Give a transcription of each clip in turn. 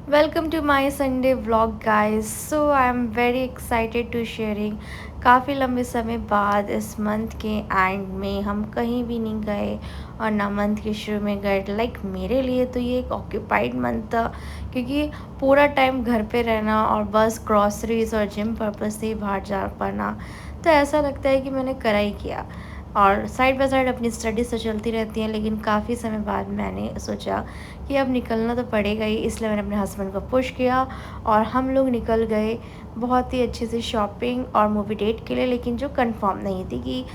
Welcome to my Sunday vlog guys. So I am very excited to sharing काफ़ी लंबे समय बाद इस मंथ के एंड में हम कहीं भी नहीं गए और ना मंथ के शुरू में गए। मेरे लिए तो ये एक ऑक्यूपाइड मंथ था क्योंकि पूरा टाइम घर पे रहना और बस ग्रॉसरीज और जिम पर्पस से ही बाहर जा पाना, तो ऐसा लगता है कि मैंने करा ही किया। और साइड बाय साइड अपनी स्टडीज़ तो चलती रहती हैं, लेकिन काफ़ी समय बाद मैंने सोचा कि अब निकलना तो पड़ेगा ही, इसलिए मैंने अपने हस्बैंड को पुश किया और हम लोग निकल गए बहुत ही अच्छे से शॉपिंग और मूवी डेट के लिए, लेकिन जो कंफर्म नहीं थी कि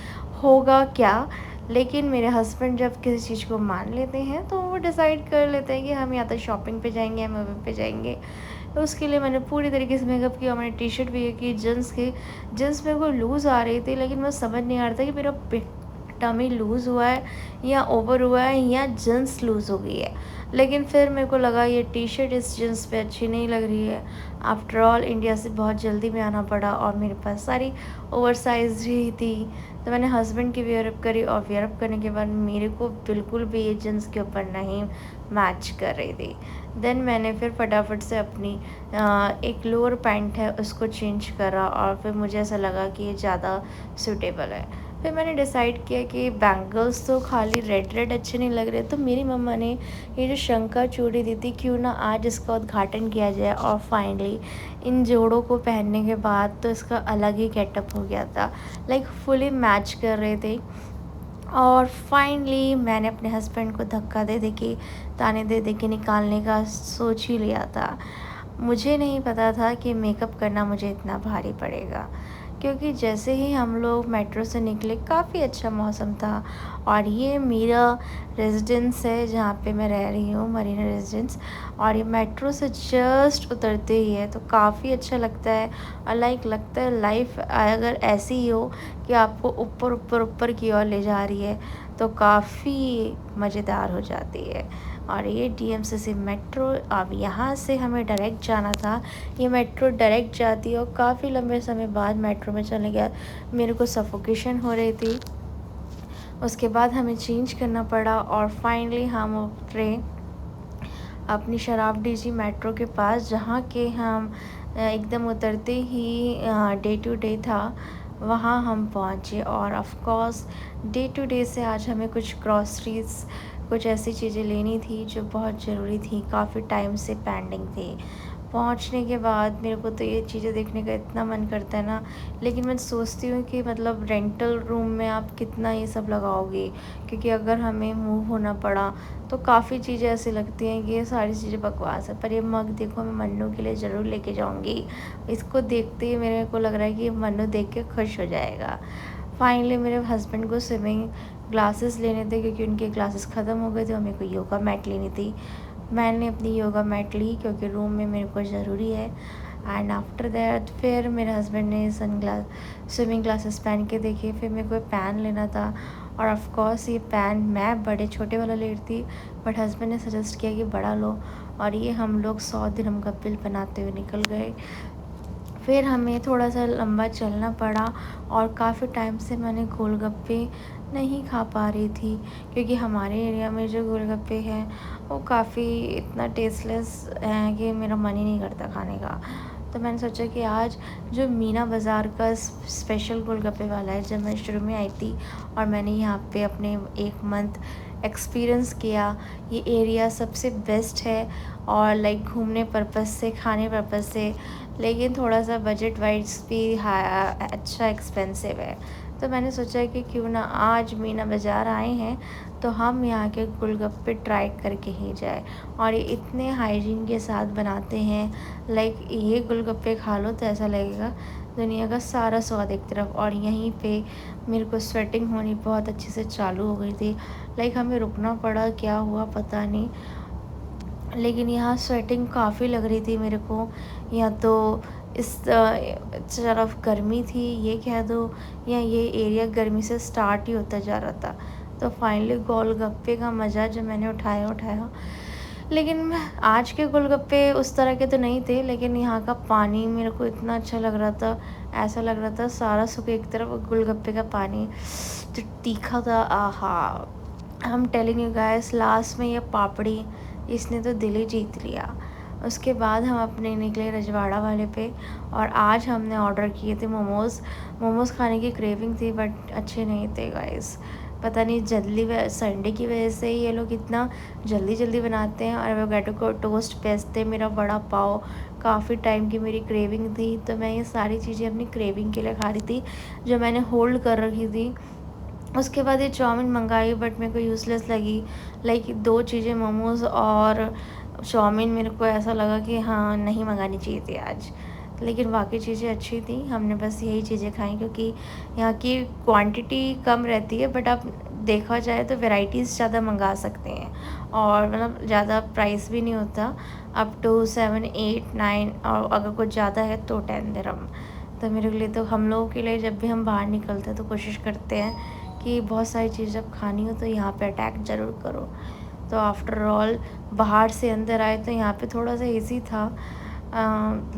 होगा क्या। लेकिन मेरे हस्बैंड जब किसी चीज़ को मान लेते हैं तो वो डिसाइड कर लेते हैं कि हम या तो शॉपिंग पे जाएंगे या मूवी पे जाएंगे। तो उसके लिए मैंने पूरी तरीके से मेकअप किया, मैंने टी शर्ट भी की, जीन्स मेरे को लूज़ आ रही थी, लेकिन मुझे समझ नहीं आ रहा था कि मेरा टमी लूज़ हुआ है या ओवर हुआ है या जीन्स लूज़ हो गई है। लेकिन फिर मेरे को लगा ये टी शर्ट इस जीन्स पे अच्छी नहीं लग रही है। आफ्टर ऑल इंडिया से बहुत जल्दी में आना पड़ा और मेरे पास सारी ओवर साइज ही थी, तो मैंने हस्बैंड की वेयरअप करी और वेयरअप करने के बाद मेरे को बिल्कुल भी ये जीन्स के ऊपर नहीं मैच कर रही थी। देन मैंने फिर फटाफट से अपनी एक लोअर पैंट है उसको चेंज करा और फिर मुझे ऐसा लगा कि ये ज़्यादा सूटेबल है। फिर मैंने डिसाइड किया कि बैंगल्स तो खाली रेड रेड अच्छे नहीं लग रहे, तो मेरी मम्मा ने ये जो शंका चूड़ी दी थी, क्यों ना आज इसका उद्घाटन किया जाए। और फाइनली इन जोड़ों को पहनने के बाद तो इसका अलग ही गेटअप हो गया था, फुली मैच कर रहे थे। और फाइनली मैंने अपने हस्बैंड को धक्का दे दे के, ताने दे दे के निकालने का सोच ही लिया था। मुझे नहीं पता था कि मेकअप करना मुझे इतना भारी पड़ेगा, क्योंकि जैसे ही हम लोग मेट्रो से निकले काफ़ी अच्छा मौसम था। और ये मेरा रेजिडेंस है जहाँ पे मैं रह रही हूँ, मरीना रेजिडेंस। और ये मेट्रो से जस्ट उतरते ही है, तो काफ़ी अच्छा लगता है। और लगता है लाइफ अगर ऐसी ही हो कि आपको ऊपर ऊपर ऊपर की ओर ले जा रही है, तो काफ़ी मज़ेदार हो जाती है। और ये डीएमसीसी मेट्रो, अब यहाँ से हमें डायरेक्ट जाना था। ये मेट्रो डायरेक्ट जाती है और काफ़ी लंबे समय बाद मेट्रो में चलने के बाद मेरे को सफोकेशन हो रही थी। उसके बाद हमें चेंज करना पड़ा और फाइनली हम उतरे अपनी शराब जी मेट्रो के पास, जहाँ के हम एकदम उतरते ही डे टू डे था, वहाँ हम पहुँचे। और of course day to day से आज हमें कुछ ग्रॉसरीज़, कुछ ऐसी चीज़ें लेनी थी जो बहुत ज़रूरी थी, काफ़ी टाइम से पेंडिंग थी। पहुंचने के बाद मेरे को तो ये चीज़ें देखने का इतना मन करता है ना, लेकिन मैं सोचती हूँ कि मतलब रेंटल रूम में आप कितना ये सब लगाओगे, क्योंकि अगर हमें मूव होना पड़ा तो काफ़ी चीज़ें ऐसी लगती हैं कि ये सारी चीज़ें बकवास है। पर ये मग देखो, मैं मन्नू के लिए ज़रूर लेके जाऊँगी। इसको देखते ही मेरे को लग रहा है कि मन्नू देख के खुश हो जाएगा। फाइनली मेरे हस्बैंड को स्विमिंग ग्लासेस लेने थे, क्योंकि उनके ग्लासेस ख़त्म हो गए थे और मेरे को योगा मैट लेनी थी। मैंने अपनी योगा मैट ली क्योंकि रूम में मेरे को ज़रूरी है। एंड आफ्टर दैट फिर मेरे हस्बैंड ने स्विमिंग ग्लासेस पहन के देखे। फिर मेरे को पैन लेना था, और ऑफ कोर्स ये पैन मैं बड़े छोटे वाला ले रही थी, बट हस्बैंड ने सजेस्ट किया कि बड़ा लो। और ये हम लोग 100 दिरहम का बिल बनाते हुए निकल गए। फिर हमें थोड़ा सा लंबा चलना पड़ा और काफ़ी टाइम से मैंने गोलगप्पे नहीं खा पा रही थी, क्योंकि हमारे एरिया में जो गोलगप्पे हैं वो काफ़ी इतना टेस्टलेस हैं कि मेरा मन ही नहीं करता खाने का। तो मैंने सोचा कि आज जो मीना बाज़ार का स्पेशल गोलगप्पे वाला है, जब मैं शुरू में आई थी और मैंने यहाँ पे अपने 1 मंथ एक्सपीरियंस किया, ये एरिया सबसे बेस्ट है। और घूमने पर्पज़ से, खाने पर्पज़ से, लेकिन थोड़ा सा बजट वाइज भी अच्छा एक्सपेंसिव है। तो मैंने सोचा कि क्यों ना आज मीना बाज़ार आए हैं तो हम यहाँ के गोलगप्पे ट्राई करके ही जाए। और ये इतने हाइजीन के साथ बनाते हैं, ये गोलगप्पे खा लो तो ऐसा लगेगा दुनिया का सारा स्वाद एक तरफ। और यहीं पे मेरे को स्वेटिंग होनी बहुत अच्छे से चालू हो गई थी। हमें रुकना पड़ा, क्या हुआ पता नहीं, लेकिन यहाँ स्वेटिंग काफ़ी लग रही थी मेरे को। या तो इस तरफ गर्मी थी ये कह दो, या ये एरिया गर्मी से स्टार्ट ही होता जा रहा था। तो फाइनली गोलगप्पे का मज़ा जो मैंने उठाया। लेकिन आज के गोलगप्पे उस तरह के तो नहीं थे, लेकिन यहाँ का पानी मेरे को इतना अच्छा लग रहा था। ऐसा लग रहा था सारा सुख एक तरफ, गोलगप्पे का पानी जो तीखा था, आहा। हम टेलिंग यू गाइस, लास्ट में ये पापड़ी इसने तो दिल ही जीत लिया। उसके बाद हम अपने निकले रजवाड़ा वाले पे और आज हमने ऑर्डर किए थे मोमोज़ खाने की क्रेविंग थी बट अच्छे नहीं थे गाइस। पता नहीं जल्दी संडे की वजह से ये लोग इतना जल्दी बनाते हैं। और एवोकाडो को टोस्ट बेचते, मेरा वड़ा पाव काफ़ी टाइम की मेरी क्रेविंग थी, तो मैं ये सारी चीज़ें अपनी क्रेविंग के लिए खा रही थी जो मैंने होल्ड कर रखी थी। उसके बाद ये चाउमीन मंगाई बट मेरे को यूज़लेस लगी। लाइक 2 चीज़ें मोमोज़ और चाउमीन मेरे को ऐसा लगा कि हाँ नहीं मंगानी चाहिए थी आज। लेकिन बाकी चीज़ें अच्छी थी, हमने बस यही चीज़ें खाई क्योंकि यहाँ की क्वांटिटी कम रहती है बट आप देखा जाए तो वैराइटीज़ ज़्यादा मंगा सकते हैं और मतलब ज़्यादा प्राइस भी नहीं होता। अप टू 7, 8, 9 और अगर कुछ ज़्यादा है तो 10 दिरहम। तो मेरे लिए तो हम लोगों के लिए जब भी हम बाहर निकलते हैं तो कोशिश करते हैं कि बहुत सारी चीज़ जब खानी हो तो यहाँ पे अटैक ज़रूर करो। तो आफ्टर ऑल बाहर से अंदर आए तो यहाँ पे थोड़ा सा एसी था,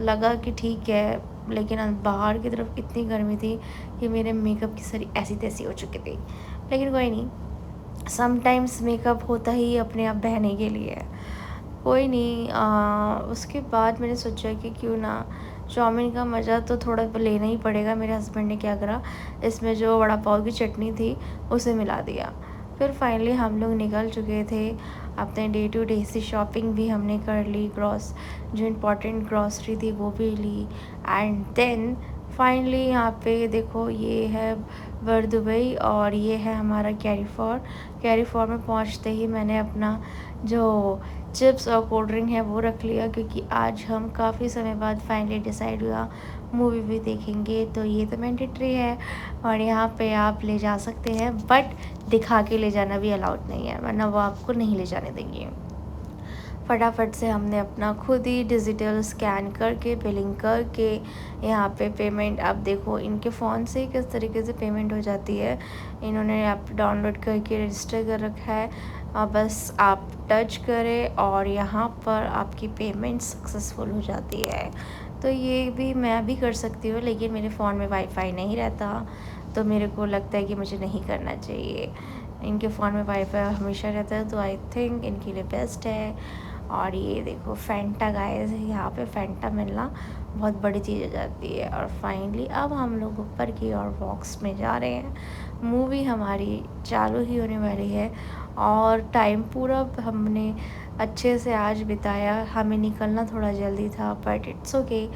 लगा कि ठीक है, लेकिन बाहर की तरफ इतनी गर्मी थी कि मेरे मेकअप की सारी ऐसी तैसी हो चुकी थी। लेकिन कोई नहीं, समटाइम्स मेकअप होता ही अपने आप बहने के लिए है, कोई नहीं। उसके बाद मैंने सोचा कि क्यों ना चाउमीन का मज़ा तो थोड़ा लेना ही पड़ेगा। मेरे हस्बैंड ने क्या करा, इसमें जो वड़ा पाव की चटनी थी उसे मिला दिया। फिर फाइनली हम लोग निकल चुके थे, अपने डे टू डे से शॉपिंग भी हमने कर ली, जो इम्पोर्टेंट ग्रॉसरी थी वो भी ली। एंड देन फाइनली यहाँ पे देखो, ये है वर दुबई और ये है हमारा कैरी फॉर में पहुँचते ही मैंने अपना जो चिप्स और कोल्ड ड्रिंक है वो रख लिया क्योंकि आज हम काफ़ी समय बाद फाइनली डिसाइड हुआ मूवी भी देखेंगे, तो ये तो मैंडेटरी है। और यहाँ पे आप ले जा सकते हैं बट दिखा के ले जाना भी अलाउड नहीं है, वरना वो आपको नहीं ले जाने देंगे। फटाफट से हमने अपना खुद ही डिजिटल स्कैन करके बिलिंग करके यहाँ पे पेमेंट, आप देखो इनके फ़ोन से किस तरीके से पेमेंट हो जाती है। इन्होंने ऐप डाउनलोड करके रजिस्टर कर रखा है, बस आप टच करें और यहाँ पर आपकी पेमेंट सक्सेसफुल हो जाती है। तो ये भी मैं भी कर सकती हूँ, लेकिन मेरे फ़ोन में वाईफाई नहीं रहता, तो मेरे को लगता है कि मुझे नहीं करना चाहिए। इनके फ़ोन में वाईफाई हमेशा रहता है, तो आई थिंक इनके लिए बेस्ट है। और ये देखो फैंटा गाइस, यहाँ पे फैंटा मिलना बहुत बड़ी चीज़ हो जाती है। और फाइनली अब हम लोग ऊपर की और बॉक्स में जा रहे हैं। मूवी हमारी चालू ही होने वाली है और टाइम पूरा हमने अच्छे से आज बिताया। हमें निकलना थोड़ा जल्दी था बट इट्स ओके,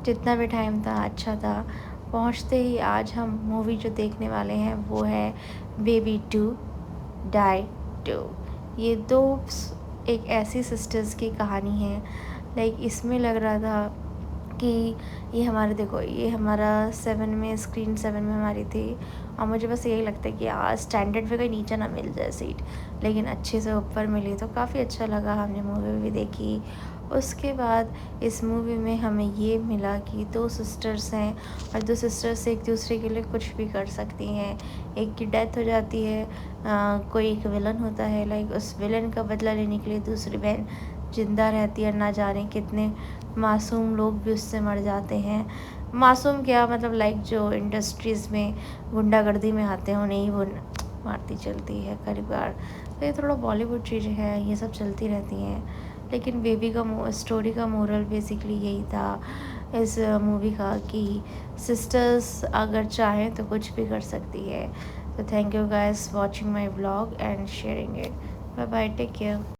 जितना भी टाइम था अच्छा था। पहुँचते ही आज हम मूवी जो देखने वाले हैं वो है बेबी 2 डाई 2। ये दो एक ऐसी सिस्टर्स की कहानी है। लाइक इसमें लग रहा था कि ये हमारे, देखो ये हमारा 7 में, स्क्रीन 7 में हमारी थी और मुझे बस यही लगता है कि आज स्टैंडर्ड पे कोई नीचे ना मिल जाए सीट, लेकिन अच्छे से ऊपर मिली तो काफ़ी अच्छा लगा। हमने मूवी भी देखी। उसके बाद इस मूवी में हमें ये मिला कि 2 सिस्टर्स हैं और 2 सिस्टर्स एक दूसरे के लिए कुछ भी कर सकती हैं। एक की डेथ हो जाती है, कोई एक विलन होता है, लाइक उस विलन का बदला लेने के लिए दूसरी बहन ज़िंदा रहती है। ना जाने कितने मासूम लोग भी उससे मर जाते हैं। मासूम क्या, मतलब लाइक जो इंडस्ट्रीज़ में गुंडागर्दी में आते हैं उन्हें ही वो मारती चलती है कई बार। तो ये थोड़ा बॉलीवुड चीज़ें हैं, ये सब चलती रहती हैं। लेकिन बेबी का स्टोरी का मोरल बेसिकली यही था इस मूवी का कि सिस्टर्स अगर चाहें तो कुछ भी कर सकती है। तो thank you guys watching my vlog and sharing it. Bye bye, take care.